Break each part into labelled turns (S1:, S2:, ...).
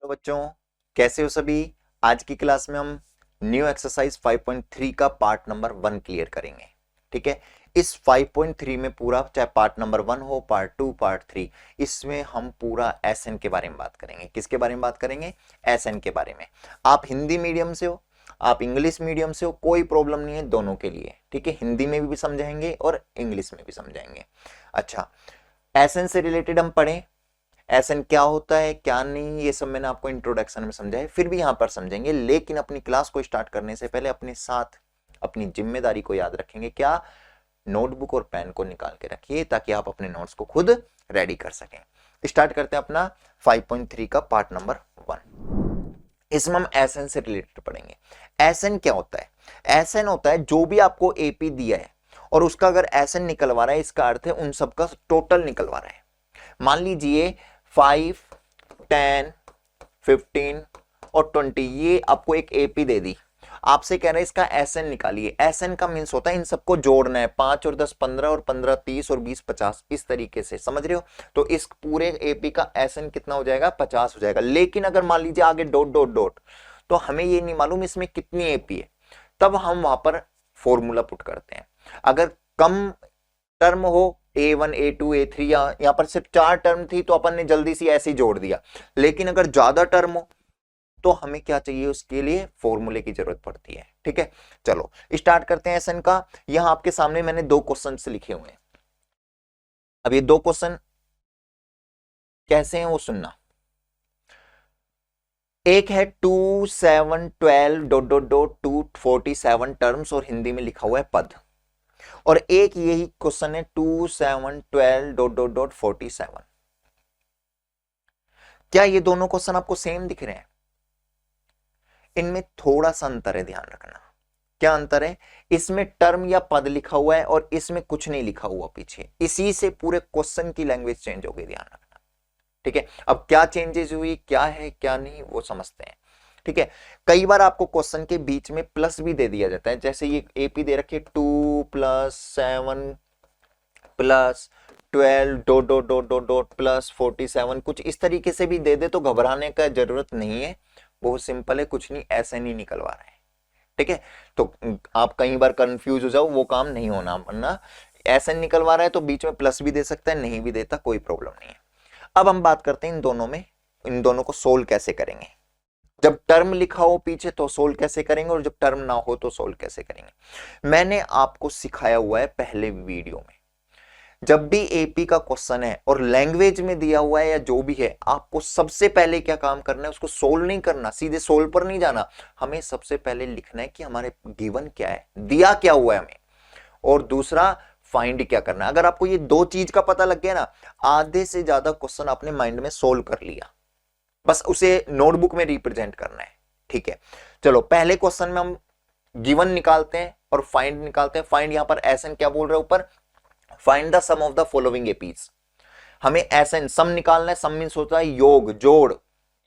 S1: Hello बच्चों, कैसे हो सभी। आज की क्लास में हम न्यू एक्सरसाइज 5.3 का पार्ट नंबर 1 क्लियर करेंगे। ठीक है, इस 5.3 में पूरा, चाहे पार्ट नंबर 1 हो, पार्ट 2, पार्ट 3, इसमें हम पूरा एसएन के बारे में बात करेंगे। किसके बारे में बात करेंगे? एसएन के बारे में। आप हिंदी मीडियम से हो, आप इंग्लिश मीडियम से हो, कोई प्रॉब्लम नहीं है दोनों के लिए। ठीक है, हिंदी में भी समझाएंगे और इंग्लिश में भी समझाएंगे। अच्छा, एसएन से रिलेटेड हम पढ़ें, एसएन क्या होता है क्या नहीं, ये सब मैंने आपको इंट्रोडक्शन में समझाया, फिर भी यहां पर समझेंगे। लेकिन अपनी क्लास को स्टार्ट करने से पहले अपने साथ अपनी जिम्मेदारी को याद रखेंगे। क्या? नोटबुक और पेन को निकाल के रखिए ताकि आप अपने नोट्स को खुद रेडी कर सकें। स्टार्ट करते हैं अपना 5.3 का पार्ट नंबर 1। इसमें हम एसएन से रिलेटेड पढ़ेंगे। एसएन क्या होता है? एसएन होता है जो भी आपको एपी दिया है और उसका अगर एसएन निकलवा रहा है, इसका अर्थ है उन सबका टोटल निकलवा रहा है। मान लीजिए 5, 10, 15 और 20, ये आपको एक एपी दे दी, आपसे कह रहे हैं इसका एसएन निकालिए। एसएन का मींस होता है इन सबको जोड़ना है, 5 और 10 15 और 15 30 और 20 50, इस तरीके से, समझ रहे हो? तो इस पूरे एपी का एसएन कितना हो जाएगा? 50 हो जाएगा। लेकिन अगर मान लीजिए आगे डॉट डॉट डॉट, तो हमें ये नहीं मालूम इसमें कितनी एपी है, तब हम वहां पर फॉर्मूला पुट करते हैं। अगर कम टर्म हो, A1 A2 A3, यहां पर सिर्फ 4 टर्म थी तो अपन ने जल्दी से ऐसे ही जोड़ दिया। लेकिन अगर ज्यादा टर्म हो तो हमें क्या चाहिए? उसके लिए फॉर्मूले की जरूरत पड़ती है। ठीक है, चलो स्टार्ट करते हैं एसएन का। यहां आपके सामने मैंने 2 क्वेश्चन लिखे हुए हैं। अब ये 2 क्वेश्चन कैसे हैं वो सुनना। एक है 2 7 12 डॉट डॉट डॉट 247 टर्म्स और हिंदी में लिखा हुआ है पद, और एक यही क्वेश्चन है 2 7 12 डॉट डॉट डॉट 47। क्या ये दोनों क्वेश्चन आपको सेम दिख रहे हैं? इनमें थोड़ा सा अंतर है, ध्यान रखना। क्या अंतर है? इसमें टर्म या पद लिखा हुआ है और इसमें कुछ नहीं लिखा हुआ पीछे। इसी से पूरे क्वेश्चन की लैंग्वेज चेंज हो गई, ध्यान रखना। ठीक है, अब क्या चेंजेस हुई, क्या है क्या नहीं, वो समझते हैं। ठीक है, कई बार आपको क्वेश्चन के बीच में प्लस भी दे दिया जाता है। जैसे ये एपी दे रखे 2 plus 7 plus 12 dot dot dot dot dot plus 47, कुछ इस तरीके से भी दे दे तो घबराने का जरूरत नहीं है, बहुत सिंपल है, कुछ नहीं, ऐसे नहीं निकलवा रहे हैं। ठीक है, तो आप कई बार कंफ्यूज हो जाओ, वो काम नहीं होना, वरना ऐसे निकलवा रहा है तो बीच में प्लस भी दे सकता है, नहीं भी देता, कोई प्रॉब्लम नहीं है। अब हम बात करते हैं इन दोनों में, इन दोनों को सोल्व कैसे करेंगे। जब टर्म लिखा हो पीछे तो सोल्व कैसे करेंगे, और जब टर्म ना हो तो सोल्व कैसे करेंगे। मैंने आपको सिखाया हुआ है पहले वीडियो में। जब भी एपी का क्वेश्चन है और लैंग्वेज में दिया हुआ है या जो भी है, आपको सबसे पहले क्या काम करना है? उसको सोल्व नहीं करना, सीधे सोल्व पर नहीं जाना। हमें सबसे पहले लिखना है कि हमारे गिवन क्या है, दिया क्या हुआ है हमें, और दूसरा फाइंड क्या करना है। अगर आपको ये 2 चीज का पता लग गया ना, आधे से ज्यादा क्वेश्चन आपने माइंड में सोल्व कर लिया, बस उसे नोटबुक में रिप्रेजेंट करना है। ठीक है, चलो पहले क्वेश्चन में हम गिवन निकालते हैं और फाइंड निकालते हैं। फाइंड यहां पर एसएन क्या बोल रहे हैं ऊपर? Find the sum of the following APs. हमें एसएन सम निकालना है। सम मींस होता है योग, जोड़,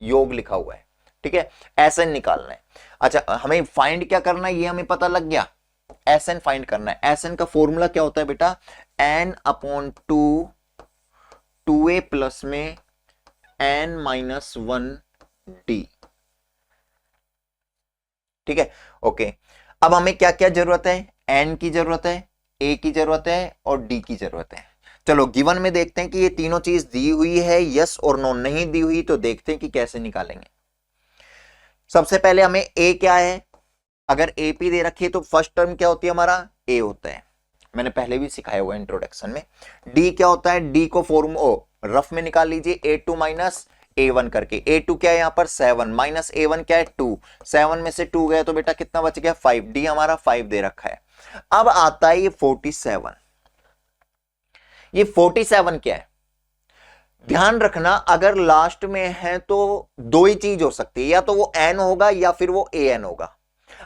S1: योग लिखा हुआ है। ठीक है, एसएन निकालना है। अच्छा, हमें फाइंड क्या करना है ये हमें पता लग गया, एसएन फाइंड करना है। एसएन का फॉर्मूला क्या होता है बेटा? n अपॉन 2, 2a प्लस में n माइनस 1d। ठीक है, ओके। अब हमें क्या क्या जरूरत है? n की जरूरत है, a की जरूरत है और d की जरूरत है। चलो गिवन में देखते हैं कि ये तीनों चीज दी हुई है, यस और नो। नहीं दी हुई तो देखते हैं कि कैसे निकालेंगे। सबसे पहले हमें a क्या है? अगर AP दे रखी है तो फर्स्ट टर्म क्या होती है? हमारा a होता है, मैंने पहले भी सिखाया हुआ इंट्रोडक्शन में। d क्या होता है? d को फॉर्म रफ में निकाल लीजिए, A2 माइनस A1 करके। A2 क्या है यहाँ पर? 7 माइनस A1 क्या है? 2। 7 में से 2 गया तो बेटा कितना बच गया? 5। d हमारा 5 दे रखा है। अब आता है ये 47। ये 47 क्या है? ध्यान रखना, अगर लास्ट में है तो 2 ही चीज हो सकती है, या तो वो n होगा या फिर वो an होगा।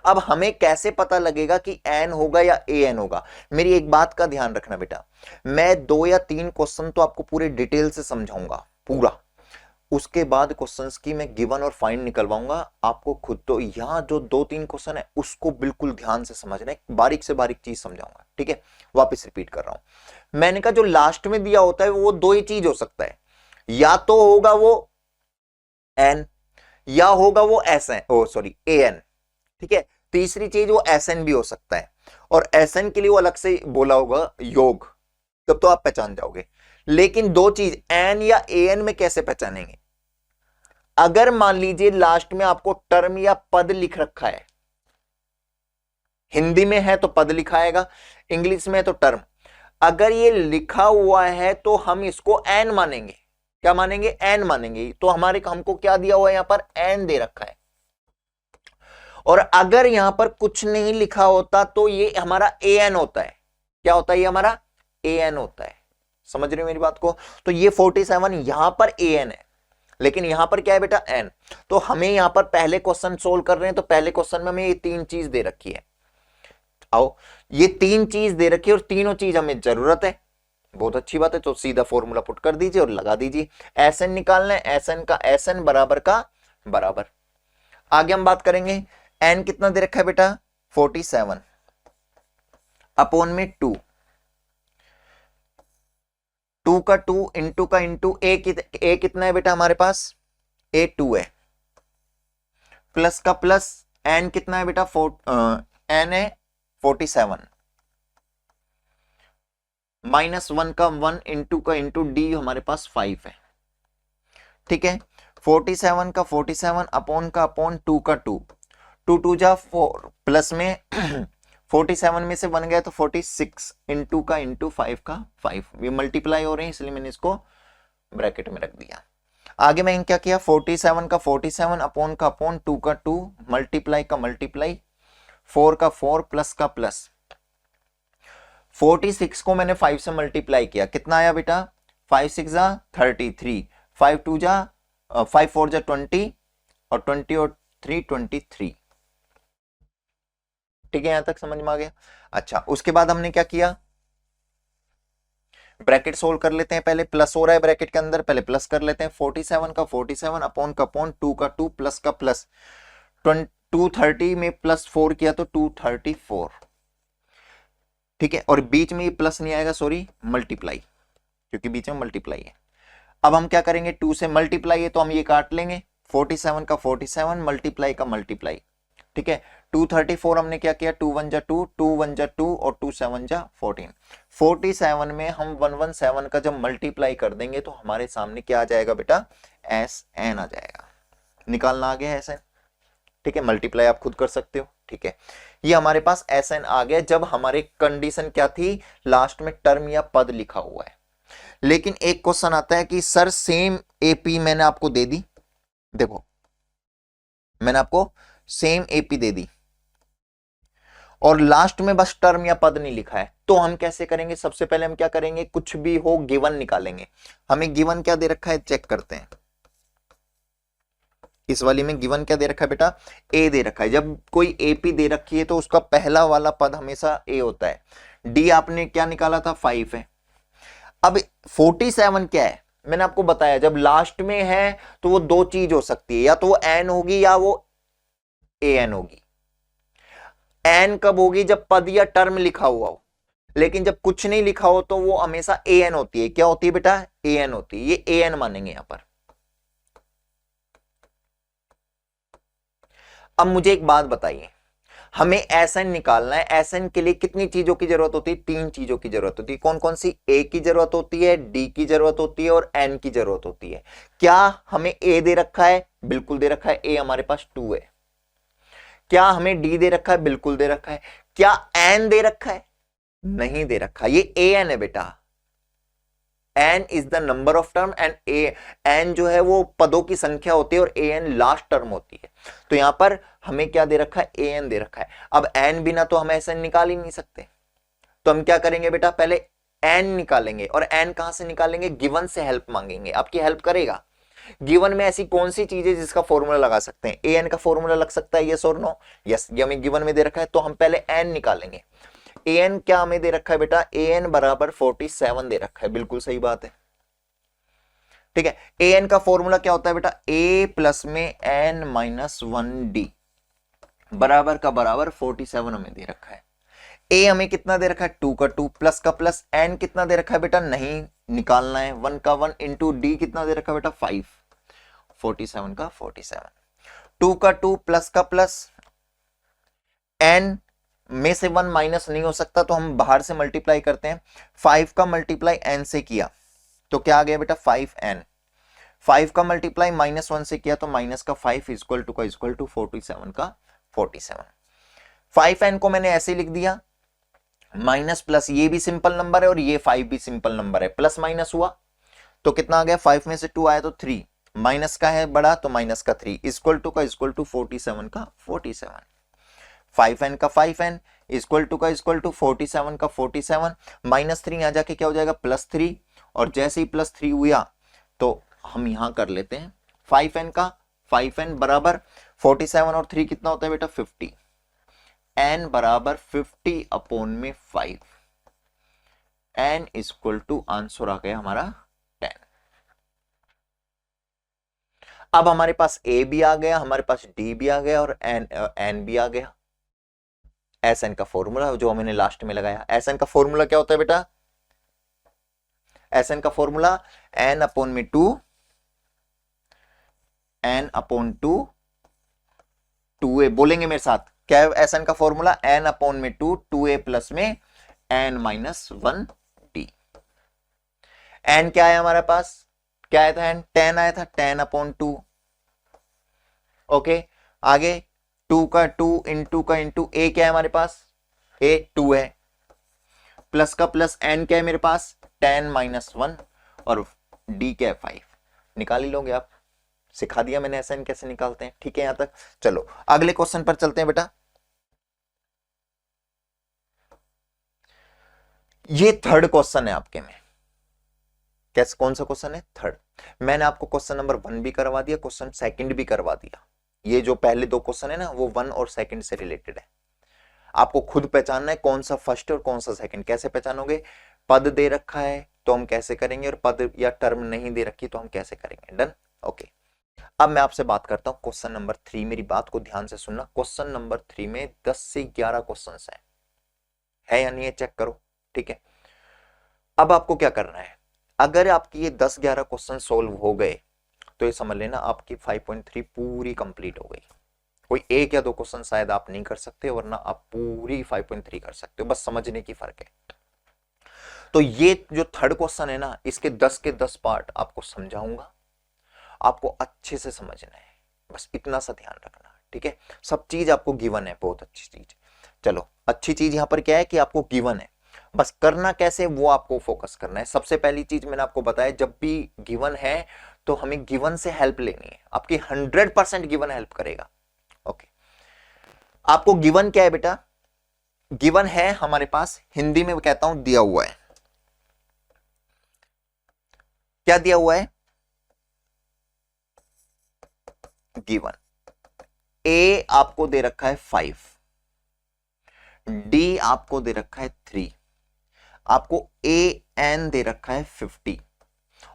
S1: अब हमें कैसे पता लगेगा कि n होगा या an होगा? मेरी एक बात का ध्यान रखना बेटा, मैं 2 या 3 क्वेश्चन तो आपको पूरे डिटेल से समझाऊंगा पूरा, उसके बाद क्वेश्चंस की मैं गिवन और फाइंड निकलवाऊंगा। आपको खुद तो यहां जो 2-3 क्वेश्चन है उसको बिल्कुल ध्यान से समझना है, बारीक से बारीक चीज समझाऊंगा। ठीक है, वापस रिपीट कर रहा हूं। मैंने कहा जो लास्ट में दिया होता है वो 2 ही चीज हो सकता है, या तो होगा वो n या होगा वो S N, O sorry A N. ठीक है, तीसरी चीज वो एस एन भी हो सकता है, और एस एन के लिए वो अलग से बोला होगा योग, तब तो आप पहचान जाओगे। लेकिन दो चीज एन या ए एन में कैसे पहचानेंगे? अगर मान लीजिए लास्ट में आपको टर्म या पद लिख रखा है, हिंदी में है तो पद लिखा आएगा, इंग्लिश में है तो टर्म, अगर ये लिखा हुआ है तो हम इसको एन मानेंगे। क्या मानेंगे? एन मानेंगे। तो हमारे हमको क्या दिया हुआ है? यहां पर एन दे रखा है। और अगर यहां पर कुछ नहीं लिखा होता तो ये हमारा ए एन होता है। क्या होता है? ये हमारा ए एन होता है। समझ रहे हो मेरी बात को? तो ये 47 यहां पर ए एन है, लेकिन यहां पर क्या है बेटा? एन। तो हमें यहां पर पहले क्वेश्चन सोल्व कर रहे हैं, तो पहले क्वेश्चन में हमें ये तीन चीज दे रखी है। आओ, ये तीन चीज दे रखी है और तीनों चीज हमें जरूरत है। बहुत अच्छी बात है, तो सीधा फॉर्मूला पुट कर दीजिए और लगा दीजिए। एस एन निकालना है, एस एन का एस एन बराबर का बराबर। आगे हम बात करेंगे, एन कितना दे रखा है बेटा? 47 अपॉन में 2, 2 का 2 इंटू का इंटू ए कितना है बेटा हमारे पास? ए 2 है, प्लस का प्लस एन कितना है बेटा? एन है 47, माइनस 1 का 1 इंटू का इंटू डी हमारे पास 5 है। ठीक है, 47 का 47 अपॉन का अपॉन 2 का 2, 2 2 जा 4, प्लस में 47 में से 1 गया तो 46 इंटू का इंटू 5 का 5, ये मल्टीप्लाई हो रहे हैं इसलिए मैंने इसको ब्रैकेट में रख दिया। आगे मैंने क्या किया? 47 का 47 अपॉन का अपॉन 2 का 2, मल्टीप्लाई का मल्टीप्लाई, 4 का 4 प्लस का प्लस। 46 को मैंने 5 से मल्टीप्लाई किया, कितना आया बेटा? 5 6 जा 33, 5 2 जा 5 4 जा 20, और 20 और 3 23। ठीक है, यहां तक समझ में आ गया? अच्छा, उसके बाद हमने क्या किया? ब्रैकेट सोल्व कर लेते हैं। पहले प्लस हो रहा है ब्रैकेट के अंदर, पहले प्लस कर लेते हैं। 47 का 47 अपॉन का अपॉन 2 का 2 प्लस का प्लस, 230 में प्लस 4 किया तो 234। ठीक है, और बीच में ये प्लस नहीं आएगा, सॉरी मल्टीप्लाई, क्योंकि बीच में मल्टीप्लाई है। अब हम क्या करेंगे? 2 से मल्टीप्लाई है तो हम ये काट लेंगे, 47 का 47 मल्टीप्लाई का मल्टीप्लाई। ठीक है, 234 हमने क्या किया? 2 1 जा 2, 2 1 जा 2 और 2 7 जा 14। 47 में हम 117 का जब मल्टीप्लाई कर देंगे तो हमारे सामने क्या आ जाएगा बेटा? एस एन आ जाएगा। निकालना आ गया एस एन। ठीक है, मल्टीप्लाई आप खुद कर सकते हो। ठीक है, ये हमारे पास एस एन आ गया जब हमारे कंडीशन क्या थी? लास्ट में टर्म या पद लिखा हुआ है। लेकिन एक क्वेश्चन आता है कि सर सेम एपी मैंने आपको दे दी, देखो मैंने आपको सेम एपी दे दी और लास्ट में बस टर्म या पद नहीं लिखा है, तो हम कैसे करेंगे? सबसे पहले हम क्या करेंगे? कुछ भी हो गिवन निकालेंगे। हमें गिवन क्या दे रखा है चेक करते हैं। इस वाली में गिवन क्या दे रखा है बेटा? ए दे रखा है। जब कोई एपी दे रखी है तो उसका पहला वाला पद हमेशा ए होता है। डी आपने क्या निकाला था? 5 है। अब 47 क्या है? मैंने आपको बताया जब लास्ट में है तो वो दो चीज हो सकती है, या तो वो एन होगी या वो ए एन होगी। एन कब होगी? जब पद या टर्म लिखा हुआ हो, लेकिन जब कुछ नहीं लिखा हो तो वो हमेशा ए एन होती है। क्या होती है बेटा? ए एन होती है। ये ए एन मानेंगे यहां पर। अब मुझे एक बात बताइए, हमें एस एन निकालना है। एस एन के लिए कितनी चीजों की जरूरत होती है? 3 चीजों की जरूरत होती है। कौन कौन सी? ए की जरूरत होती है, डी की जरूरत होती है और एन की जरूरत होती है। क्या हमें ए दे रखा है? बिल्कुल दे रखा है। ए हमारे पास 2 है। क्या हमें डी दे रखा है? बिल्कुल दे रखा है। क्या एन दे रखा है? नहीं दे रखा। ये ए एन है बेटा। N is the number of term and A N जो है वो पदों की संख्या होती है और ए एन लास्ट टर्म होती है। तो यहां पर हमें क्या दे रखा है? ए एन दे रखा है। अब एन बिना तो हम एस एन निकाल ही नहीं सकते, तो हम क्या करेंगे बेटा? पहले एन निकालेंगे। और एन कहां से निकालेंगे? गिवन से हेल्प मांगेंगे। आपकी हेल्प करेगा। गिवन में ऐसी कौन सी चीज है जिसका फॉर्मूला लगा सकते हैं? ए एन का फॉर्मूला लग सकता है, यस और नो? यस, ये हमें गिवन में दे रखा है तो हम पहले एन निकालेंगे। ए एन क्या हमें दे रखा है बेटा? ए एन बराबर 47 दे रखा है। बिल्कुल सही बात है। ठीक है, ए एन का फॉर्मूला क्या होता है बेटा? ए प्लस में एन माइनस 1 डी बराबर का बराबर 47 हमें दे रखा है। ए हमें कितना दे रखा है? 2 का 2 प्लस का प्लस एन कितना दे रखा है बेटा? नहीं निकालना है। 1 का 1 इंटू डी कितना दे रखा है बेटा? 5। 47 का 47। 2 का 2 प्लस का प्लस, n में से 1 माइनस नहीं हो सकता तो हम बाहर से मल्टीप्लाई करते हैं। 5 का मल्टीप्लाई n से किया तो क्या आ गया बेटा 5n। 5 का मल्टीप्लाई -1 से किया तो माइनस का 5 इक्वल टू 47 का 47। 5n को मैंने ऐसे लिख दिया, माइनस प्लस, ये भी सिंपल नंबर है और ये 5 भी सिंपल नंबर है, प्लस माइनस हुआ तो कितना आ गया, 5 में से 2 आया तो 3, माइनस का है बड़ा तो माइनस का 3 इक्वल टू 47 का 47। 5n का 5n इक्वल टू 47 का 47, -3 यहाँ जाके क्या हो जाएगा +3, और जैसे ही +3 हुआ तो हम यहां कर लेते हैं 5n का 5n बराबर 47 और 3 कितना होता है बेटा 50, n बराबर 50 अपॉन में 5, n इक्वल टू आंसर आ गया हमारा 10। अब हमारे पास a भी आ गया, हमारे पास d भी आ गया और n भी आ गया। Sn का फॉर्मूला जो हमने लास्ट में लगाया, Sn का फॉर्मूला क्या होता है बेटा, Sn का फॉर्मूला n अपॉन में 2, n अपॉन 2 2a, बोलेंगे मेरे साथ क्या है Sn का फॉर्मूला, n अपॉन में 2 2a प्लस में n माइनस 1 d। n क्या है हमारे पास, क्या आया था n, 10 आया था, 10 अपॉन 2। ओके, आगे 2 का 2 इंटू का इंटू, a क्या है हमारे पास, a 2 है, प्लस का प्लस n क्या है मेरे पास 10 माइनस 1 और d क्या है 5। निकाल ही लोगे आप, सिखा दिया मैंने Sn कैसे निकालते हैं। ठीक है यहां तक, चलो अगले क्वेश्चन पर चलते हैं बेटा। ये थर्ड क्वेश्चन है आपके में, कैसे, कौन सा क्वेश्चन है, थर्ड। मैंने आपको क्वेश्चन नंबर 1 भी करवा दिया, क्वेश्चन सेकंड भी करवा दिया। ये जो पहले 2 क्वेश्चन है ना वो 1 और सेकंड से रिलेटेड है। आपको खुद पहचानना है कौन सा फर्स्ट और कौन सा सेकंड। कैसे पहचानोगे, पद दे रखा है तो हम कैसे करेंगे, और पद या टर्म नहीं दे रखी तो हम कैसे करेंगे। Done, okay. अब मैं आपसे बात करता हूं क्वेश्चन नंबर 3, मेरी बात को ध्यान से सुनना। क्वेश्चन नंबर 3 में 10 से 11 क्वेश्चन है या नहीं है, चेक करो। ठीक है, अब आपको क्या करना है, अगर आपकी ये 10-11 क्वेश्चन सोल्व हो गए तो ये समझ लेना आपकी 5.3 पूरी कंप्लीट हो गई। कोई 1 या 2 क्वेश्चन शायद आप नहीं कर सकते, वरना आप पूरी 5.3 कर सकते हो, बस समझने की फर्क है। तो ये जो थर्ड क्वेश्चन है ना, इसके 10 के 10 पार्ट आपको समझाऊंगा, आपको अच्छे से समझना है, बस इतना सा ध्यान रखना। ठीक है, सब चीज आपको गिवन है, बहुत अच्छी चीज। चलो, अच्छी चीज यहां पर क्या है कि आपको गिवन है, बस करना कैसे वो आपको फोकस करना है। सबसे पहली चीज मैंने आपको बताया, जब भी गिवन है तो हमें गिवन से हेल्प लेनी है, आपकी 100% गिवन हेल्प करेगा। ओके, आपको गिवन क्या है बेटा, गिवन है हमारे पास, हिंदी में कहता हूं दिया हुआ है। क्या दिया हुआ है, गिवन ए आपको दे रखा है 5, डी आपको दे रखा है 3, आपको ए एन दे रखा है 50,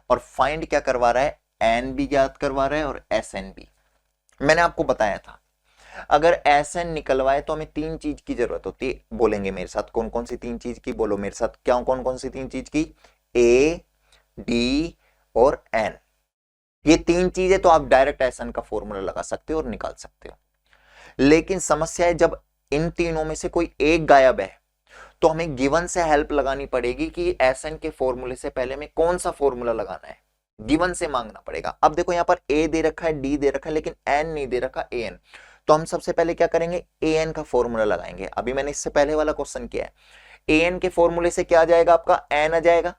S1: और फाइंड क्या करवा रहा है, एन भी ज्ञात करवा रहा है और एस एन भी। मैंने आपको बताया था अगर एस एन निकलवाए तो हमें 3 चीज की जरूरत होती है। बोलेंगे मेरे साथ कौन कौन सी 3 चीज की, बोलो मेरे साथ, क्या कौन कौन सी 3 चीज की, ए डी और एन। ये 3 चीजें तो आप डायरेक्ट एस एन का फॉर्मूला लगा सकते हो और निकाल सकते हो, लेकिन समस्या है जब इन तीनों में से कोई एक गायब है तो हमें गिवन से हेल्प लगानी पड़ेगी कि एसएन के फॉर्मूले से पहले में कौन सा फॉर्मूला लगाना है, गिवन से मांगना पड़ेगा। अब देखो यहां पर ए दे रखा है, डी दे रखा है, लेकिन एन नहीं दे रखा, ए एन। तो हम सबसे पहले क्या करेंगे, ए एन का फॉर्मूला लगाएंगे। अभी मैंने इससे पहले वाला क्वेश्चन किया है, ए एन के फॉर्मूले से क्या आ जाएगा, आपका एन आ जाएगा,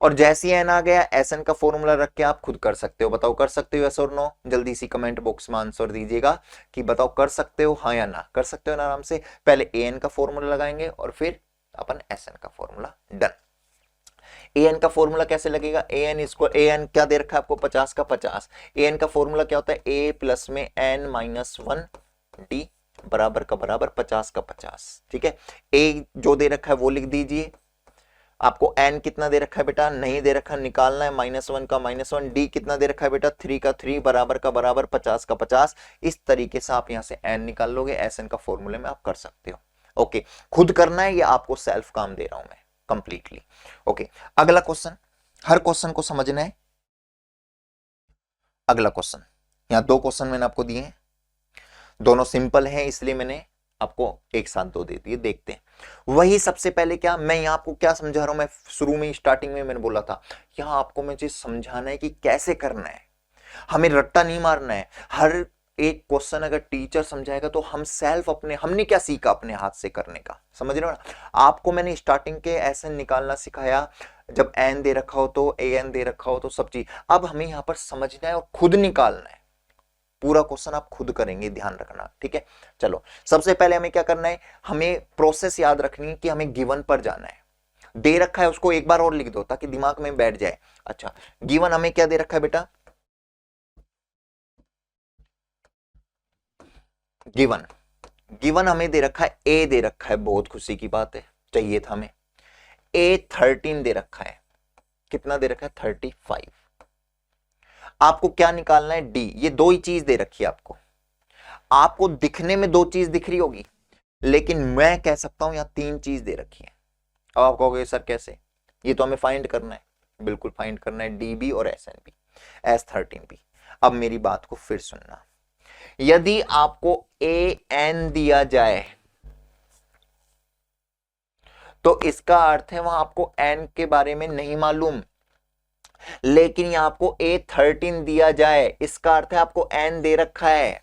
S1: और जैसे ही एन आ गया एस एन का फॉर्मूला रख के आप खुद कर सकते हो। बताओ कर सकते हो यस और नो, जल्दी सी कमेंट बॉक्स में आंसर दीजिएगा कि बताओ कर सकते हो हाँ या ना। कर सकते हो ना आराम से, पहले ए एन का फॉर्मूला लगाएंगे और फिर अपन एस एन का फॉर्मूला। डन। ए एन का फॉर्मूला कैसे लगेगा, ए एन इसको, ए एन क्या दे रखा है आपको 50 का 50, ए एन का फॉर्मूला क्या होता है, ए प्लस में एन माइनस 1 डी बराबर का बराबर 50 का 50। ठीक है, ए जो दे रखा है वो लिख दीजिए, आपको n कितना दे रखा है बेटा, नहीं दे रखा, निकालना है -1 का -1, d कितना दे रखा है बेटा 3 का 3 बराबर का बराबर 50 का 50। इस तरीके से आप यहां से n निकाल लोगे, एसएन का फॉर्मूले में आप कर सकते हो। ओके, खुद करना है या आपको सेल्फ काम दे रहा हूं मैं कंप्लीटली। ओके, अगला क्वेश्चन, हर क्वेश्चन को समझना है। अगला क्वेश्चन यहां 2 क्वेश्चन मैंने आपको दिए हैं, दोनों सिंपल हैं इसलिए मैंने आपको एक साथ 2 दे दिए। देखते हैं वही सबसे पहले क्या मैं यहां आपको क्या समझा रहा हूं। मैं शुरू में स्टार्टिंग में मैंने बोला था यहां आपको मुझे समझाना है कि कैसे करना है, हमें रट्टा नहीं मारना है। हर एक क्वेश्चन अगर टीचर समझाएगा तो हम सेल्फ अपने, हमने क्या सीखा अपने हाथ से करने का, समझ रहे हो ना। आपको मैंने स्टार्टिंग के ऐसे निकालना सिखाया, जब एन दे रखा हो तो ए एन दे रखा हो तो सब चीज। अब हमें यहां पर समझना है और खुद निकालना है। पूरा क्वेश्चन आप खुद करेंगे, ध्यान रखना, ठीक है। चलो सबसे पहले हमें क्या करना है, हमें प्रोसेस याद रखनी है कि हमें गिवन पर जाना है। दे रखा है उसको एक बार और लिख दो ताकि दिमाग में बैठ जाए। अच्छा गिवन हमें क्या दे रखा है बेटा, गिवन, गिवन हमें दे रखा है ए दे रखा है, बहुत खुशी की बात है, चाहिए था हमें। A13 दे रखा है, कितना दे रखा है 35। आपको क्या निकालना है डी, ये 2 ही चीज दे रखी है आपको। आपको दिखने में 2 चीज दिख रही होगी लेकिन मैं कह सकता हूं यहां 3 चीज दे रखी है। अब आप कहोगे सर कैसे, ये तो हमें फाइंड करना है। बिल्कुल फाइंड करना है, DB और SNB, S13B। अब मेरी बात को फिर सुनना, यदि आपको AN दिया जाए तो इसका अर्थ है वहां आपको N के बारे में नहीं मालूम, लेकिन यहां आपको A13 दिया जाए इसका अर्थ है आपको N दे रखा है।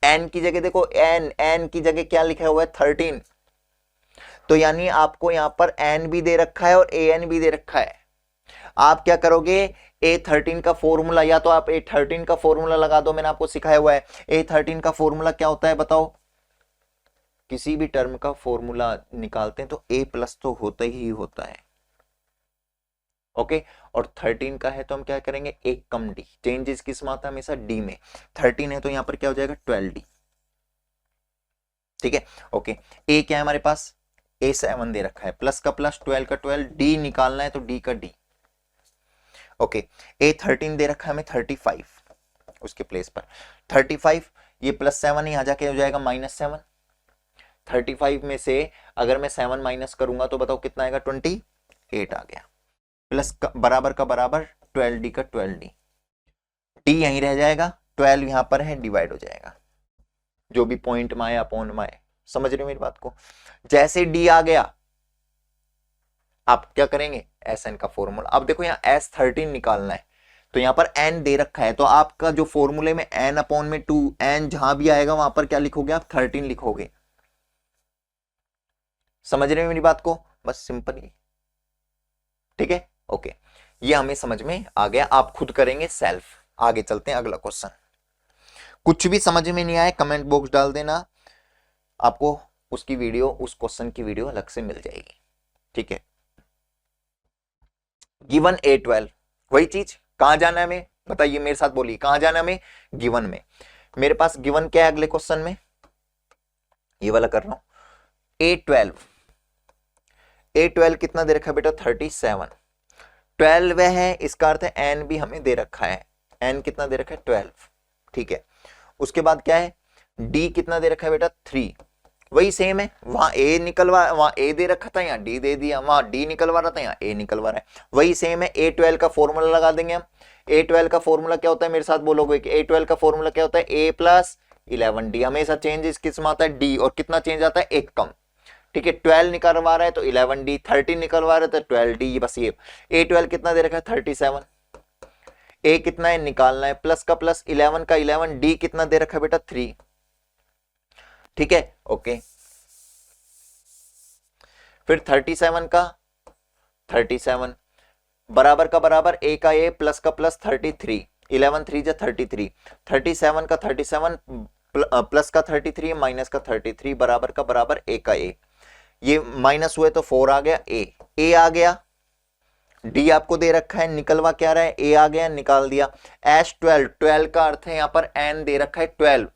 S1: N की जगह देखो, N की जगह क्या लिखा हुआ है 13, तो यानी आपको यहां पर N भी दे रखा है और AN भी दे रखा है। आप क्या करोगे, A13 का फॉर्मूला, या तो आप A13 का फॉर्मूला लगा दो, मैंने आपको सिखाया हुआ है। A13 का फॉर्मूला क्या होता है बताओ, किसी भी टर्म का फॉर्मूला निकालते हैं तो A प्लस तो होता ही होता है, ओके। और 13 का है तो हम क्या करेंगे, एक कम डी, चेंजेस किस में आता है हमेशा डी में। 13 है तो यहां पर क्या हो जाएगा 12D, ठीक है, ओके। ए क्या है हमारे पास, A7 दे रखा है, प्लस का प्लस 12 का 12, डी निकालना है तो डी का डी, ओके। A13 दे रखा है हमें 35, उसके प्लेस पर 35, ये +7 यहां जाके हो जाएगा -7। 35 में से अगर मैं 7 माइनस करूंगा तो बताओ कितना आएगा, 28 आ गया। प्लस का बराबर 12D का 12D, डी यहीं रह जाएगा, 12 यहां पर है, डिवाइड हो जाएगा, जो भी पॉइंट में आए अपॉन में आए। समझ रहे हो मेरी बात को। जैसे डी आ गया आप क्या करेंगे, SN का फॉर्मूला। अब देखो यहाँ S13 निकालना है तो यहां पर N दे रखा है, तो आपका जो फॉर्मूले में N अपॉन में 2, N जहां भी आएगा वहां पर क्या लिखोगे आप, 13 लिखोगे। समझ रहे हो मेरी बात को, बस सिंपल ही, ठीक है, ओके। ये हमें समझ में आ गया, आप खुद करेंगे सेल्फ। आगे चलते हैं अगला क्वेश्चन। कुछ भी समझ में नहीं आए कमेंट बॉक्स डाल देना, आपको उसकी वीडियो, उस क्वेश्चन की वीडियो अलग से मिल जाएगी, ठीक है। गिवन A12, वही चीज, कहां जाना है हमें बताइए, मेरे साथ बोलिए कहां जाना है हमें, गिवन में। मेरे पास गिवन क्या है अगले क्वेश्चन में, ये वाला कर रहा हूं। A12 कितना दे रखा है बेटा 37, 12 है, इसका अर्थ है N भी हमें दे रखा है, N कितना दे रखा है 12, ठीक है। उसके बाद क्या है, D कितना दे रखा है बेटा 3, वही सेम है, वहां A निकलवा, वहां A दे रखा था यहाँ D दे दिया, वहां D निकलवा रहा था यहाँ A निकलवा रहा है, वही सेम है। A12 का फॉर्मूला लगा देंगे हम। A12 का फॉर्मूला क्या होता है, मेरे साथ बोलोगे कि A12 का फॉर्मूला क्या होता है, A प्लस 11D, हमेशा चेंज किस में आता है D, और कितना चेंज आता है एक कम, ठीक है। 12 निकलवा रहा है तो 11D, 13 निकलवा रहा है तो 12D, बस ये। A12 कितना दे रखा है 37, A कितना है निकालना है, प्लस का प्लस 11 का 11, D कितना दे रखा है बेटा 3, ठीक है, ओके। फिर 37 का 37, बराबर का बराबर, A का A, प्लस का प्लस 33, 11 3 जा 33, 37 का 37, प्लस का 33 माइनस का 33, बराबर का बराबर A का A, ये माइनस हुए तो 4 आ गया, A आ गया। D आपको दे रखा है, निकलवा क्या रहा है, A आ गया, निकाल दिया। S12, 12 का अर्थ है यहां पर N दे रखा है 12,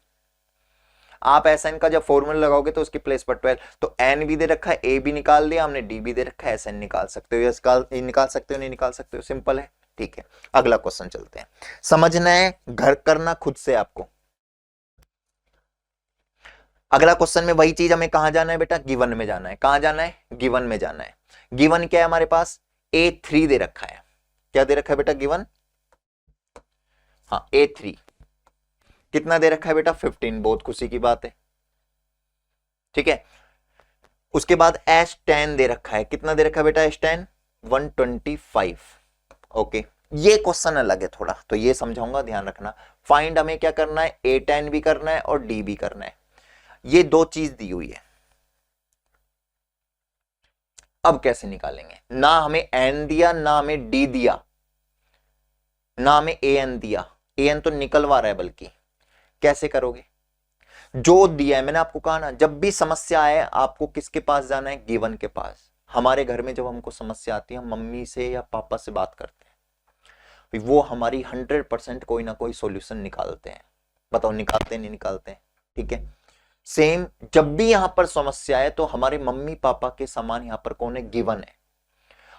S1: आप SN का जब फॉर्मूला लगाओगे तो उसकी प्लेस पर 12, तो N भी दे रखा है, A भी निकाल दिया हमने, D भी दे रखा है, SN निकाल सकते हो, या निकाल सकते हो, नहीं निकाल सकते हो, सिंपल है, ठीक है। अगला क्वेश्चन चलते हैं, समझना है, घर करना खुद से आपको। अगला क्वेश्चन में वही चीज, हमें कहां जाना है बेटा, गिवन में जाना है। कहां जाना है, गिवन में जाना है। गिवन क्या है हमारे पास, A3 दे रखा है, क्या दे रखा है बेटा गिवन, हाँ A3। कितना दे रखा है बेटा 15, बहुत खुशी की बात है। ठीक है, उसके बाद एस 10 दे रखा है, कितना दे रखा है बेटा एस 10 125। ओके, ये क्वेश्चन अलग है थोड़ा, तो ये समझाऊंगा, ध्यान रखना। फाइंड हमें क्या करना है, ए 10 भी करना है और डी भी करना है। ये दो चीज दी हुई है, अब कैसे निकालेंगे, ना हमें एन दिया ना हमें डी दिया ना हमें ए एन दिया, ए एन तो निकलवा रहा है, बल्कि कैसे करोगे, जो दिया है, मैंने आपको कहा ना जब भी समस्या आए आपको किसके पास जाना है, गिवन के पास। हमारे घर में जब हमको समस्या आती है हम मम्मी से या पापा से बात करते हैं, वो हमारी 100% कोई ना कोई सॉल्यूशन निकालते हैं। बताओ निकालते नहीं निकालते हैं? ठीक है, सेम जब भी यहां पर समस्या है तो हमारे मम्मी पापा के समान यहां पर कौन है, गिवन है।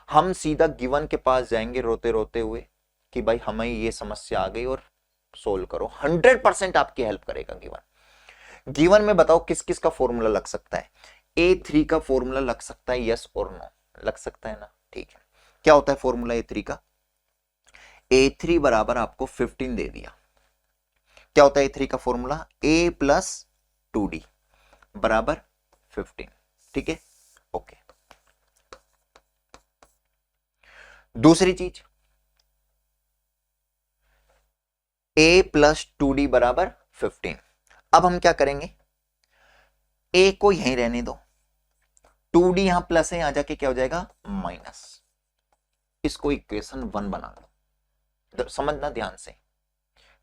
S1: हम सीधा गिवन के पास जाएंगे रोते रोते हुए कि भाई हमें ये समस्या आ गई और सोल्व करो, 100% आपकी हेल्प करेगा गिवन। गिवन में बताओ किस किस का फॉर्मूला लग सकता है, A3 का फॉर्मूला लग सकता है, यस और नो, लग सकता है ना। ठीक है, क्या होता है फॉर्मूला A3 का, A3 बराबर आपको 15 दे दिया। क्या होता है A3 का फॉर्मूला, A प्लस 2D बराबर 15। ठीक है, ओके। दूसरी चीज A प्लस 2D बराबर 15। अब हम क्या करेंगे, A को यहीं रहने दो, 2D यहां प्लस है, यहां जाके क्या हो जाएगा माइनस, इसको इक्वेशन 1 बना लो। समझना ध्यान से,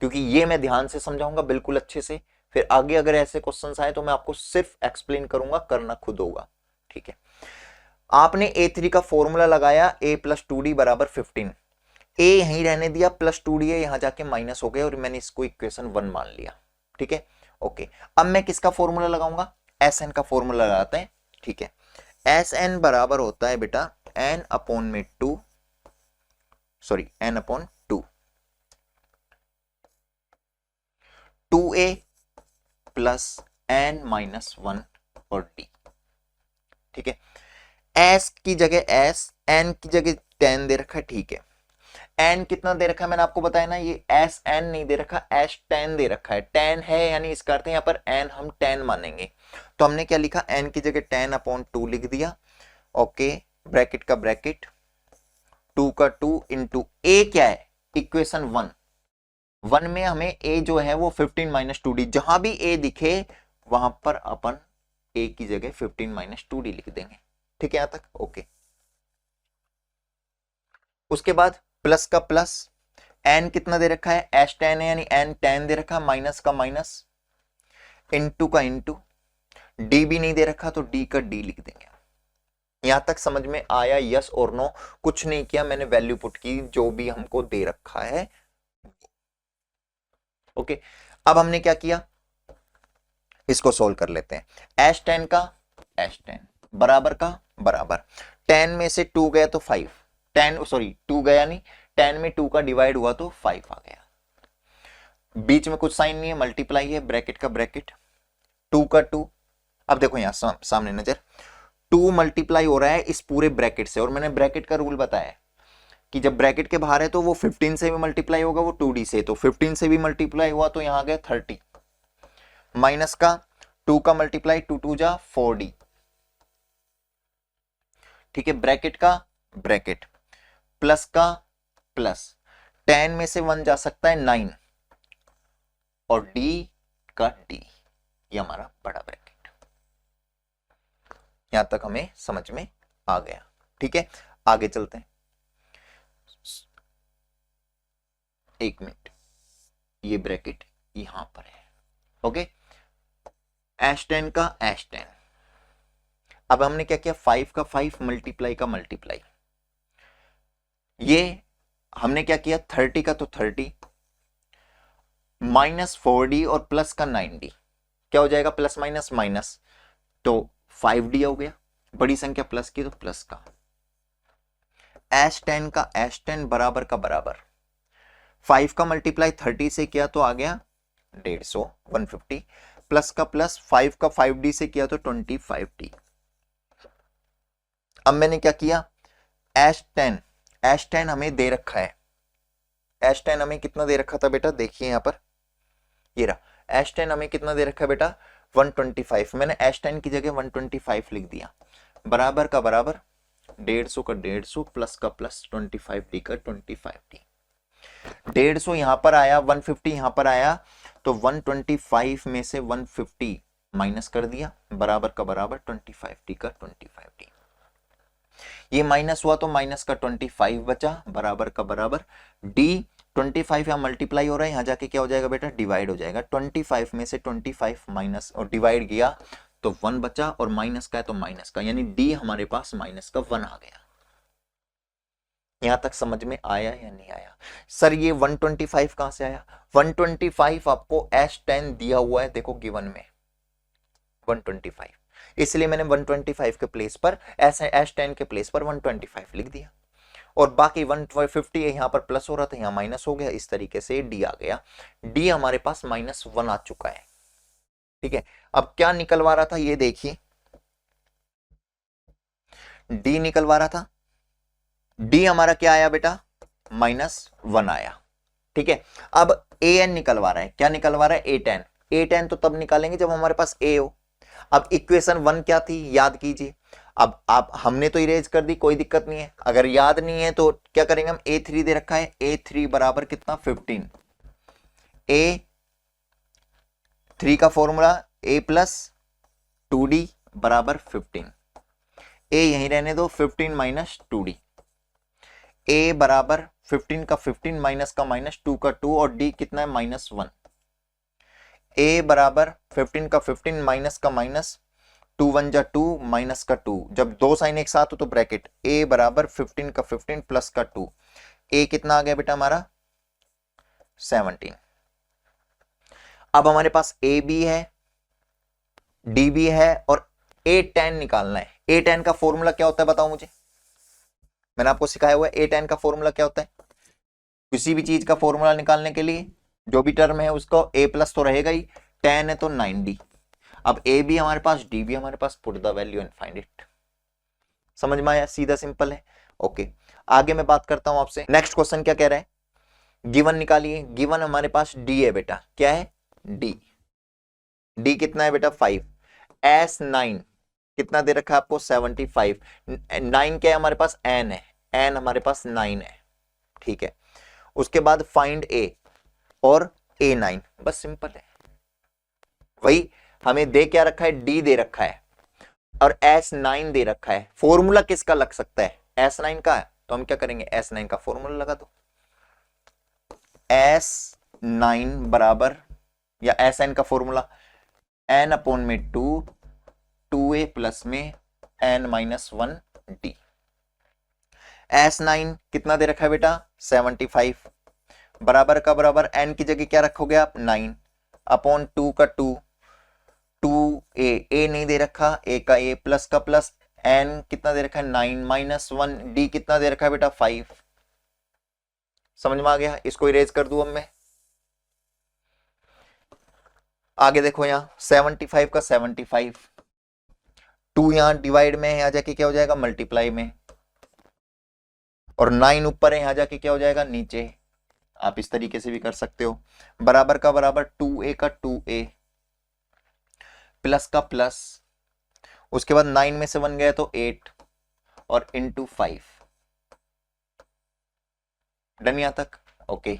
S1: क्योंकि ये मैं ध्यान से समझाऊंगा बिल्कुल अच्छे से, फिर आगे अगर ऐसे क्वेश्चंस आए तो मैं आपको सिर्फ एक्सप्लेन करूंगा, करना खुद होगा। ठीक है, आपने A3 का फॉर्मूला लगाया, A प्लस 2D बराबर 15, A यहीं रहने दिया, प्लस 2D है, यहां जाके माइनस हो गया और मैंने इसको इक्वेशन 1 मान लिया। ठीक है, ओके। अब मैं किसका फॉर्मूला लगाऊंगा, Sn का फॉर्मूला लगाते हैं। ठीक है, Sn बराबर होता है बेटा n अपॉन में 2, sorry n upon 2, 2a plus n minus 1 और d। ठीक है, s की जगह s, n की जगह 10 दे रखा है। ठीक है, n कितना दे रखा है मैंने आपको बताया ना, ये s n नहीं दे रखा, s 10 दे रखा है। 10 है यानी इसका अर्थ है यहाँ पर n हम 10 मानेंगे, तो हमने क्या लिखा, n की जगह 10 अपॉन 2 लिख दिया। ओके, ब्रैकेट का ब्रैकेट, 2 का 2 इंटू a क्या है, इक्वेशन 1, 1 में हमें a जो है वो 15 माइनस 2d, जहां भी a दिखे वहां पर अपन a की जगह 15 माइनस 2d लिख देंगे। ठीक है, यहां तक ओके। उसके बाद प्लस का प्लस, n कितना दे रखा है, s 10 है यानी n 10 दे रखा, माइनस का माइनस, इंटू का इंटू, d भी नहीं दे रखा तो d का d लिख देंगे। यहां तक समझ में आया, यस और नो? कुछ नहीं किया मैंने, वैल्यू पुट की जो भी हमको दे रखा है। ओके, अब हमने क्या किया, इसको सोल्व कर लेते हैं। एस 10 का एस 10 बराबर का बराबर, 10 में से 2 गया तो 5, 10 सॉरी 2 गया नहीं, 10 में 2 का डिवाइड हुआ तो 5 आ गया, बीच में कुछ साइन नहीं है, मल्टीप्लाई है, ब्रैकेट का ब्रैकेट, 2 का 2। अब देखो यहां सामने नजर, 2 मल्टीप्लाई हो रहा है इस पूरे ब्रैकेट से, और मैंने ब्रैकेट का रूल बताया कि जब ब्रैकेट के बाहर है तो वो 15 से भी मल्टीप्लाई होगा, वो 2d से, तो 15 से भी मल्टीप्लाई हुआ तो यहां आ गया 30, माइनस का 2 का मल्टीप्लाई, 2 2 जा 4d। ठीक है, ब्रैकेट का ब्रैकेट, प्लस का प्लस, 10 में से 1 जा सकता है 9, और d का d, ये हमारा बड़ा ब्रैकेट। यहां तक हमें समझ में आ गया। ठीक है, आगे चलते हैं। 1 मिनट, ये ब्रैकेट यहां पर है। ओके, एस 10 का एस 10, अब हमने क्या किया, 5 का 5 मल्टीप्लाई का मल्टीप्लाई, ये हमने क्या किया, 30 का तो 30 माइनस 4d और प्लस का 9d, क्या हो जाएगा, प्लस माइनस माइनस, तो 5d हो गया, बड़ी संख्या प्लस की तो प्लस का। एस 10 का एस 10 बराबर का बराबर, 5 का मल्टीप्लाई 30 से किया तो आ गया 150, 150, प्लस का प्लस, 5 का 5d से किया तो 25d। अब मैंने क्या किया, एस 10 हमें दे रखा है, एस 10 हमें कितना दे रखा था बेटा, देखिए यहां पर ये रहा S10 हमें कितना दे रखा है बेटा 125, मैंने S10 की जगह 125 लिख दिया, बराबर का बराबर 150 का 150 प्लस का प्लस 25D का 25D। 150 यहां पर आया, 150 यहां पर आया, तो 125 में से 150 माइनस कर दिया, बराबर का बराबर 25D का 25D। ये माइनस हुआ तो माइनस का 25 बचा, बराबर का बराबर D 25 यहां मल्टीप्लाई हो रहा है, यहां जाके क्या हो जाएगा बेटा डिवाइड हो जाएगा, 25 में से 25 माइनस और डिवाइड किया तो 1 बचा, और माइनस का है तो माइनस का, यानी D हमारे पास माइनस का 1 आ गया। यहां तक समझ में आया या नहीं आया? सर ये 125 कहां से आया? 125 आपको S10 दिया हुआ है, देखो गिवन में 125, इसलिए मैंने 125 के प्लेस पर S10 के प्लेस पर 125 लिख दिया, और बाकी 150 यहां पर प्लस हो रहा था, यहां माइनस हो गया, इस तरीके से D आ गया। D हमारे पास -1 आ चुका है। ठीक है, अब क्या निकलवा रहा था ये देखिए, D निकलवा रहा था, D हमारा क्या आया बेटा -1 आया। ठीक है, अब AN निकलवा रहा है, क्या निकलवा रहा है A10। A10 तो तब निकालेंगे जब हमारे पास A हो। अब इक्वेशन 1 क्या थी याद कीजिए, अब आप हमने तो इरेज कर दी, कोई दिक्कत नहीं है, अगर याद नहीं है तो क्या करेंगे हम, A3 दे रखा है, A3 बराबर कितना 15, A3 का फॉर्मूला A प्लस 2D बराबर 15, A यहीं रहने दो, 15 माइनस 2D, A बराबर 15 का 15 माइनस का माइनस 2 का 2 और D कितना है -1, A बराबर 15 का 15 माइनस का माइनस 2 1 जा 2 माइनस का 2, जब दो साइन एक साथ हो तो ब्रैकेट, A बराबर 15 का 15 प्लस का 2, A कितना आ गया बेटा हमारा 17। अब हमारे पास A भी है D भी है और A10 निकालना है। A10 का फॉर्मूला क्या होता है बताओ मुझे, मैंने आपको सिखाया हुआ है A10 का फॉर्मूला क्या होता है। किसी भी चीज का फॉर्मूला निकालने के लिए जो भी टर्म है उसको A प्लस तो रहेगा ही, 10 है तो 9D। अब A भी हमारे पास D भी हमारे पास, put the value and find it. समझ में आया, सीधा सिंपल है। ओके, आगे मैं बात करता हूं आपसे, नेक्स्ट क्वेश्चन क्या कह रहा है, गिवन निकालिए। गिवन हमारे पास D है बेटा, क्या है D कितना है बेटा 5, S9 कितना दे रखा है आपको 75, 9 क्या है हमारे पास N है, N हमारे पास 9 है। ठीक है, उसके बाद फाइंड A और A9, बस सिंपल है, वही हमें दे क्या रखा है D दे रखा है और S9 दे रखा है। फॉर्मूला किसका लग सकता है S9 का है, तो हम क्या करेंगे S9 का फॉर्मूला लगा दो, S9 बराबर या Sn का फॉर्मूला n अपॉन में 2 2a प्लस में n माइनस 1d। S9 कितना दे रखा है बेटा 75, बराबर का बराबर n की जगह क्या रखोगे आप 9 अपॉन 2 का 2 2a, a नहीं दे रखा, a का a प्लस का प्लस, n कितना दे रखा है 9 माइनस 1, d कितना दे रखा है बेटा 5। समझ में आ गया, इसको इरेज कर दूं अब मैं। आगे देखो यहां 75 का 75, 2 यहां डिवाइड में है, यहां जाके क्या हो जाएगा मल्टीप्लाई में, और 9 ऊपर है, यहां जाके क्या हो जाएगा नीचे। आप इस तरीके से भी कर सकते हो, बराबर का बराबर 2a का 2a प्लस का प्लस, उसके बाद 9 में से 1 गया तो 8 और इंटू 5। डन यहां तक, ओके।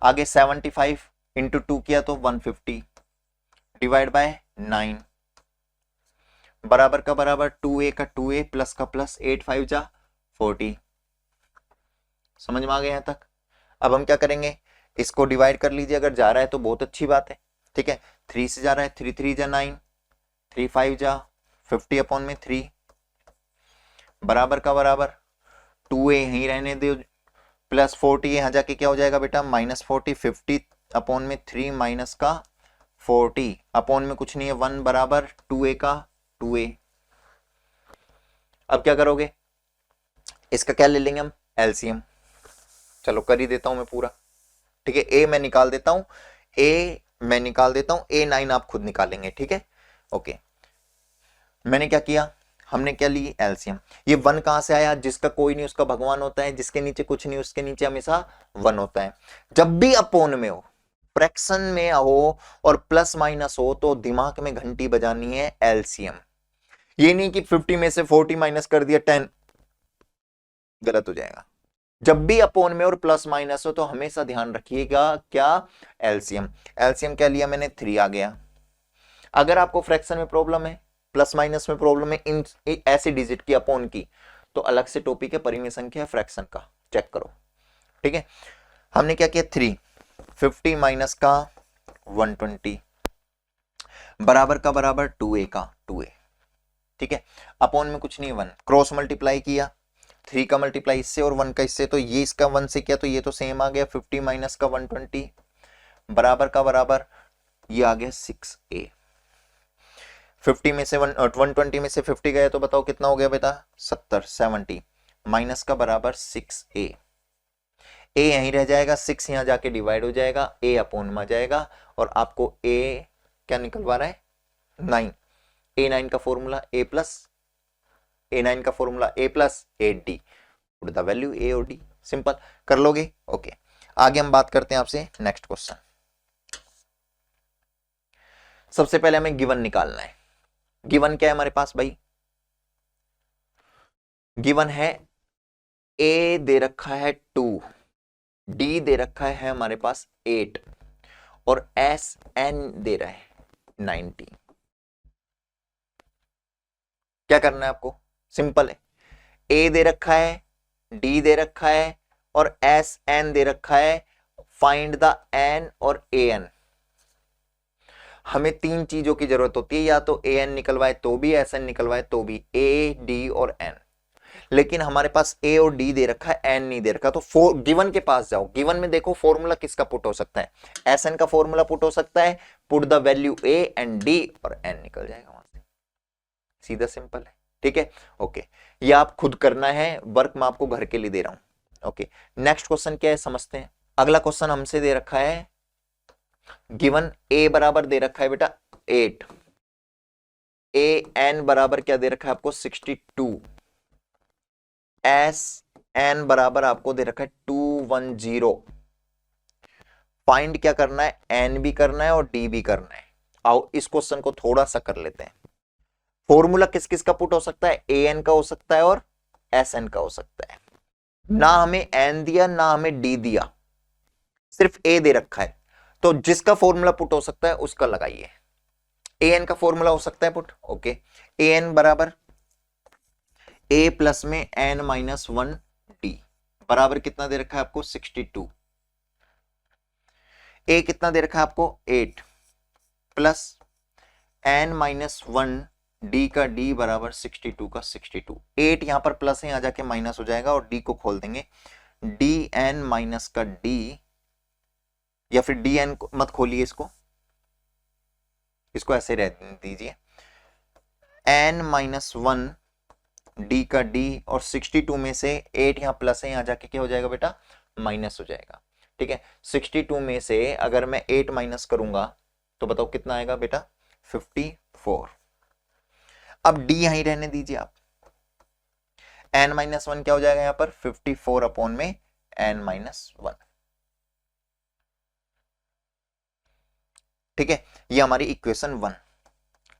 S1: आगे 75 इंटू 2 किया तो 150 डिवाइड बाय 9, बराबर का बराबर 2a का 2a प्लस का प्लस 8 5 जा 40। समझ में आ गया यहां तक। अब हम क्या करेंगे, इसको डिवाइड कर लीजिए, अगर जा रहा है तो बहुत अच्छी बात है। ठीक है, 3 से जा रहा है, 3 3 जा 9, 3 5 जा 50 अपॉन में 3, बराबर का बराबर 2a यहीं रहने दो प्लस 40, यहां जाके क्या हो जाएगा बेटा माइनस 40, 50 अपॉन में 3 माइनस का 40 अपॉन में कुछ नहीं है 1 बराबर 2a का 2a। अब क्या करोगे, इसका क्या ले लेंगे हम एलसीएम। चलो कर ही देता हूं मैं पूरा। ठीक है, ए मैं निकाल देता हूं, ए मैं निकाल देता हूं, A9 आप खुद निकालेंगे। ठीक है, ओके। मैंने क्या किया, हमने क्या ली एलसीएम। ये 1 कहां से आया, जिसका कोई नहीं उसका भगवान होता है, जिसके नीचे कुछ नहीं उसके नीचे हमेशा 1 होता है। जब भी अपोन में हो फ्रैक्शन में हो और प्लस माइनस हो तो दिमाग में घंटी बजानी है एलसीएम। ये नहीं कि 50 में से 40 माइनस कर दिया 10, गलत हो जाएगा। जब भी अपोन में और प्लस माइनस हो तो हमेशा ध्यान रखिएगा क्या, एलसीएम। एलसीएम क्या लिया मैंने, 3 आ गया। अगर आपको फ्रैक्शन में प्रॉब्लम है, प्लस माइनस में प्रॉब्लम है, इन ऐसी डिजिट की अपोन की, तो अलग से टॉपिक है परिमेय संख्या फ्रैक्शन का, चेक करो। ठीक है, हमने क्या किया, 3 50 माइनस का 120 बराबर का बराबर 2a का 2a। ठीक है, अपोन में कुछ नहीं, 1 क्रॉस मल्टीप्लाई किया, 3 का मल्टीप्लाई इससे और 1 का इससे, तो ये इसका 1 से किया तो ये तो सेम आ गया, 50 माइनस का 120 बराबर का बराबर ये आ गया 6a। 50 में से 120 में से 50 गया तो बताओ कितना हो गया बेटा, 70 माइनस का बराबर 6a। a यहीं रह जाएगा, 6 यहां जाके डिवाइड हो जाएगा, a अपोन में जाएगा और आपको a क्या निकलवा रहा है, 9। a9 का फॉर्मूला a प्लस a9 का formula a plus 8d, put the value a और d, सिंपल कर लोगे। ओके, आगे हम बात करते हैं आपसे नेक्स्ट क्वेश्चन। सबसे पहले हमें गिवन निकालना है। गिवन क्या है हमारे पास भाई, गिवन है a दे रखा है 2, d दे रखा है हमारे पास 8 और sn दे रहा है 90। क्या करना है आपको, सिंपल है, a दे रखा है, d दे रखा है और sn दे रखा है, फाइंड द n और an। हमें 3 चीजों की जरूरत होती है, या तो an निकलवाए तो भी, sn निकलवाए तो भी, a d और n। लेकिन हमारे पास a और d दे रखा है, n नहीं दे रखा, तो गिवन के पास जाओ। गिवन में देखो फॉर्मूला किसका पुट हो सकता है, sn का फॉर्मूला पुट हो सकता है, put the value a and d और n निकल जाएगा वहां से, सीधा सिंपल है। ठीक है, ओके, ये आप खुद करना है, वर्क मैं आपको घर के लिए दे रहा हूं। ओके, नेक्स्ट क्वेश्चन क्या है समझते हैं। अगला क्वेश्चन हमसे दे रखा है, गिवन a बराबर दे रखा है बेटा 8, a n बराबर क्या दे रखा है आपको 62, sn बराबर आपको दे रखा है 210। फाइंड क्या करना है, n भी करना है और d भी करना है। आओ इस क्वेश्चन को थोड़ा सा कर लेते हैं। फॉर्मूला किस किस का पुट हो सकता है, an का हो सकता है और sn का हो सकता है। ना हमें n दिया ना हमें d दिया, सिर्फ a दे रखा है, तो जिसका फॉर्मूला पुट हो सकता है उसका लगाइए। an का फॉर्मूला हो सकता है पुट, ओके, an बराबर a प्लस में n माइनस 1 d बराबर कितना दे रखा है आपको 62। a कितना दे रखा है आपको 8 प्लस n माइनस 1 d का d बराबर 62 का 62। 8 यहां पर प्लस है, यहां जाके माइनस हो जाएगा और d को खोल देंगे, dn माइनस का d, या फिर dn को मत खोलिए, इसको ऐसे रह दीजिए, n माइनस 1 d का d और 62 में से 8 यहां प्लस है, यहां जाके क्या हो जाएगा बेटा, माइनस हो जाएगा। ठीक है, 62 में से अगर मैं 8 माइनस करूंगा तो बताओ कितना आएगा बेटा, 54। अब d यहीं रहने दीजिए आप, n माइनस 1 क्या हो जाएगा यहां पर 54 अपॉन में n माइनस 1। ठीक है, ये हमारी इक्वेशन 1।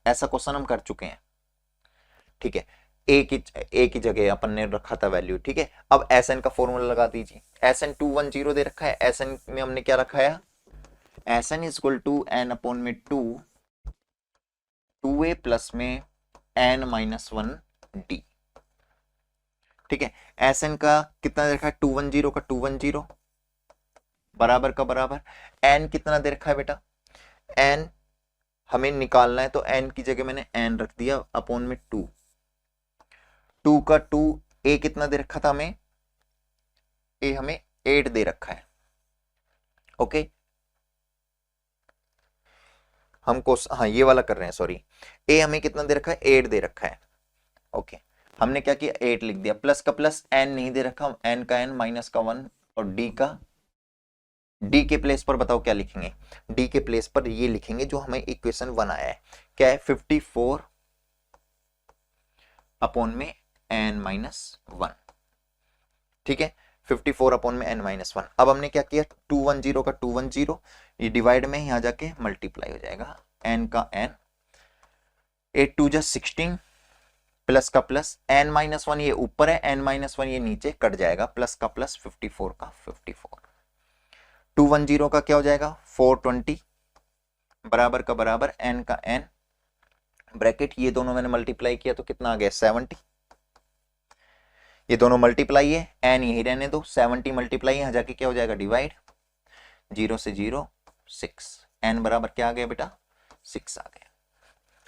S1: ऐसा क्वेश्चन हम कर चुके हैं। ठीक है, ए की जगह अपन ने रखा था वैल्यू। ठीक है, अब Sn का फॉर्मूला लगा दीजिए। Sn 210 दे रखा है, Sn में हमने क्या रखा है, Sn is equal to n upon में 2a प्लस में n माइनस 1 d। ठीक है, Sn का कितना दे रखा है 210 का 210 बराबर का बराबर, n कितना दे रखा है बेटा, n हमें निकालना है तो n की जगह मैंने n रख दिया अपॉन में 2 का 2, a कितना दे रखा था हमें, a हमें 8 दे रखा है। ओके, हमको हाँ ये वाला कर रहे हैं, सॉरी, a हमें कितना दे रखा है 8 दे रखा है। ओके, हमने क्या किया 8 लिख दिया, प्लस का प्लस, n नहीं दे रखा, n का n माइनस का 1 और d का d के प्लेस पर बताओ क्या लिखेंगे, d के प्लेस पर ये लिखेंगे जो हमें इक्वेशन 1 आया है, क्या है 54 अपॉन में n माइनस 1। ठीक है, 54 अपॉन में n-1। अब हमने क्या किया, 210 का 210, ये डिवाइड में यहाँ जाके मल्टीप्लाई हो जाएगा, n का n, 8 2 जा 16, प्लस का प्लस, n-1 ये ऊपर है, n-1 ये नीचे कट जाएगा, प्लस का प्लस, 54 का 54, 210 का क्या हो जाएगा 420, बराबर का बराबर n का n, ब्रैकेट, ये दोनों मैंने मल्टीप्लाई किया तो कितना आ गया 70, ये दोनों मल्टीप्लाई है, n यही रहने दो, 70 मल्टीप्लाई यहां जाके क्या हो जाएगा डिवाइड, 0 से 0 6, n बराबर क्या आ गया बेटा 6 आ गया।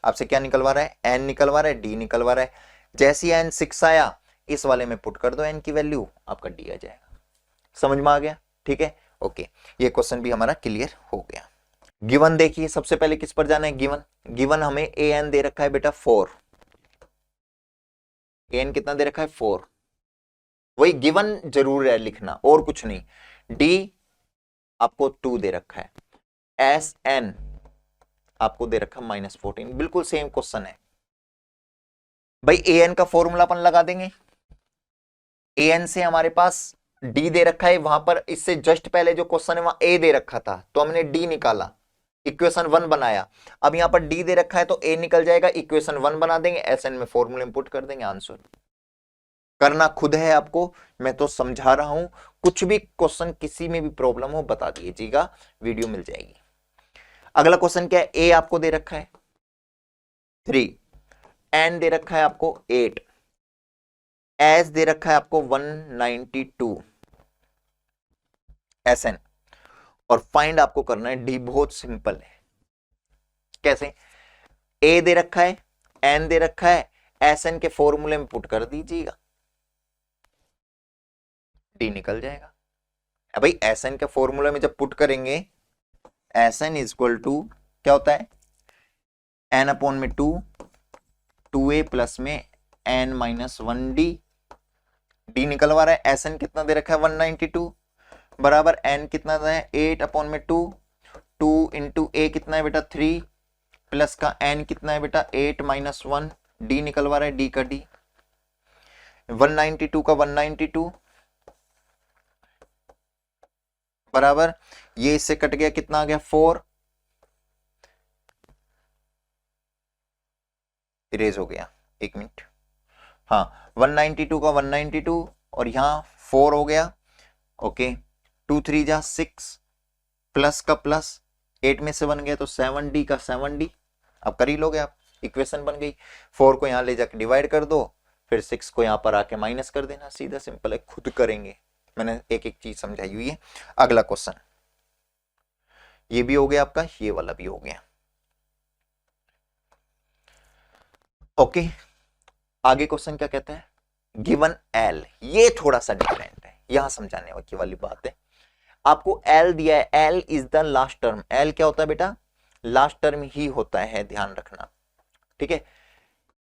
S1: आपसे क्या निकलवा रहा है, n निकलवा रहा है, d निकलवा रहा है। जैसे ही n 6 आया इस वाले में पुट कर दो n की वैल्यू, आपका d आ जाएगा। समझ में आ गया, ठीक है, ओके। ये क्वेश्चन भी हमारा क्लियर हो गया। गिवन देखिए, सबसे पहले किस पर जाना है, गिवन। गिवन हमें an दे रखा है बेटा 4, an कितना दे रखा है 4, वही गिवन जरूर है लिखना और कुछ नहीं। d आपको 2 दे रखा है, Sn आपको दे रखा है -14, बिल्कुल सेम क्वेश्चन है भाई। an का फॉर्मूला अपन लगा देंगे, an से हमारे पास d दे रखा है, वहां पर इससे जस्ट पहले जो क्वेश्चन है वहां a दे रखा था तो हमने d निकाला, इक्वेशन 1 बनाया। अब यहां पर d दे रखा है तो a निकल जाएगा, इक्वेशन 1 बना देंगे, Sn में फॉर्मूला इंपुट कर देंगे, आंसर। करना खुद है आपको, मैं तो समझा रहा हूं, कुछ भी क्वेश्चन किसी में भी प्रॉब्लम हो बता दीजिएगा, वीडियो मिल जाएगी। अगला क्वेश्चन क्या है, a आपको दे रखा है 3, n दे रखा है आपको 8, s दे रखा है आपको 192 Sn, और फाइंड आपको करना है d। बहुत सिंपल है, कैसे, a दे रखा है, n दे रखा है, Sn के फॉर्मूले में पुट कर दीजिएगा, d निकल जाएगा। अब भाई Sn के फॉर्मूले में जब पुट करेंगे, Sn इक्वल टू क्या होता है, n अपॉन में 2, 2a प्लस में n-1d, d निकलवा रहा है, Sn कितना दे रखा है 192, बराबर n कितना है 8 अपॉन में 2, 2 इंटू a कितना है बेटा 3, प्लस का n कितना है बेटा 8 -1, d निकलवा रहा है, d का d, 192 का 192, बराबर ये इससे कट गया, कितना आ गया 4, इरेज हो गया, 1 मिनट, हाँ 192 का 192 और यहां 4 हो गया, ओके, 2 3 जा 6, प्लस का प्लस, 8 में से बन गया तो 7d का 7d, अब कर ही लोगे आप, इक्वेशन बन गई। 4 को यहां ले जाके डिवाइड कर दो, फिर 6 को यहां पर आके माइनस कर देना, सीधा सिंपल है, खुद करेंगे, मैंने एक एक चीज समझाई हुई है। अगला क्वेश्चन, ये भी हो गया आपका, ये वाला भी हो गया, ओके। आगे क्वेश्चन क्या कहता है, गिवन L, ये थोड़ा सा डिफरेंट है, यहां समझाने वाली बात है। आपको L दिया है, L is the last term, L क्या होता है बेटा, लास्ट टर्म ही होता है, ध्यान रखना, ठीक है,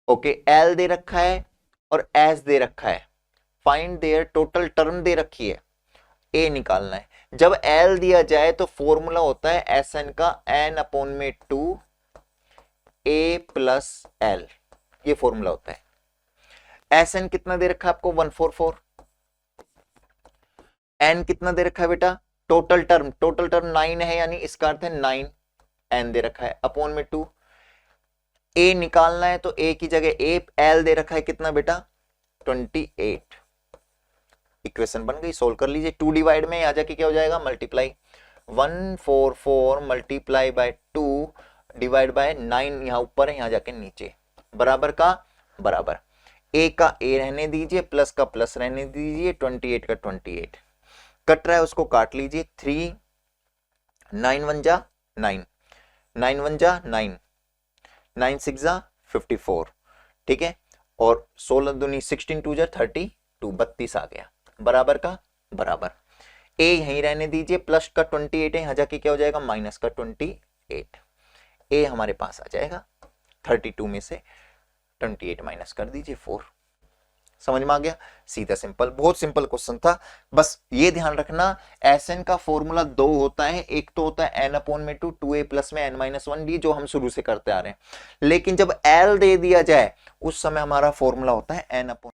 S1: ओके। L दे रखा है और S दे रखा है, फाइंड देयर टोटल टर्म दे रखी है, A निकालना है। जब L दिया जाए तो फॉर्मूला होता है Sn का n अपॉन में 2 a प्लस L, ये फॉर्मूला होता है। Sn कितना दे रखा है आपको 144, n कितना दे रखा है बेटा, टोटल टर्म 9 है, यानी इसका अर्थ है 9, n दे रखा है अपॉन में 2, a निकालना है तो a की जगह a, L दे रखा है कितना बेटा 28, इक्वेशन बन गई, सोल्व कर लीजिए। 2 डिवाइड में आ जाके क्या हो जाएगा multiply, 144 multiply by 2 divide by 9, यहां ऊपर है यहां जाके नीचे, बराबर का बराबर, a का a रहने दीजिए, प्लस का प्लस रहने दीजिए, 28 का 28 कट रहा है, उसको काट लीजिए, 3 9 1 जा 9, 9 1 जा 9, 9 6 जा 54, ठीक है, और 16 दूनी 16 2 जा 32, 32 आ गया, बराबर का बराबर, a यहीं रहने दीजिए, प्लस का 28 है, यहां जाके क्या हो जाएगा माइनस का 28, a हमारे पास आ जाएगा 32 में से 28 माइनस कर दीजिए 4, समझ में आ गया, सीधा सिंपल, बहुत सिंपल क्वेश्चन था। बस ये ध्यान रखना, Sn का फॉर्मूला 2 होता है, एक तो होता है n अपॉन में 2, 2a प्लस में n-1d, जो हम शुरू से करते आ रहे हैं, लेकिन जब L दे दिया जाए उस समय हमारा फॉर्मूला होता है n अपॉन